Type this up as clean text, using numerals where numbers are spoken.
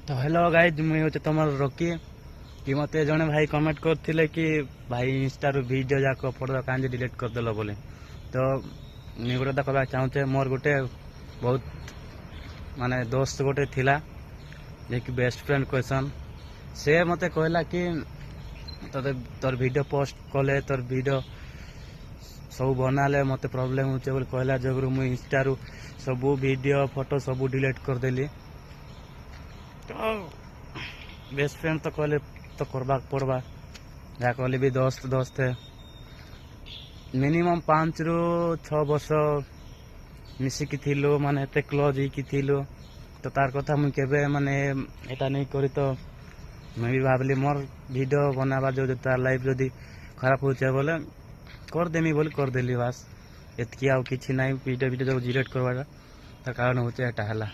तो hello guys मुझे हूँ तुम रॉकी कि मत जड़े भाई कमेंट करते कि भाई इंस्टा वीडियो जाक फोटो कहीं डिलीट करदेल बोले। तो मुझे गोटे कहना चाहूचे मोर गोटे बहुत माने दोस्त गोटे थिला जे कि बेस्ट फ्रेंड क्वेश्चन से मत कहला कि तोर वीडियो पोस्ट कले तोर वीडियो सब बनाले मत प्रॉब्लम हो कहला जगह मुझे इंस्टा सब वीडियो फोटो सब डिलीट करदेली। तो बेस्ट फ्रेंड तो कहले तो करवा पड़वा जहाँ कहले भी दोस्त दोस्त है मिनिमम 5 ରୁ 6 वर्ष मिसिकी थिलु माने एते क्लोज ही थिलु। तो तार कथा मुझे केबे माने एटा नहीं करी तो मैं भी भावली मोर वीडियो बनावा जो तार लाइफ जदि खराब हो बोले करदेमी बोली करदेली। बास एतकी आउ किछि नहीं वीडियो वीडियो जो डिलीट करवा कारण होचे एटा हला।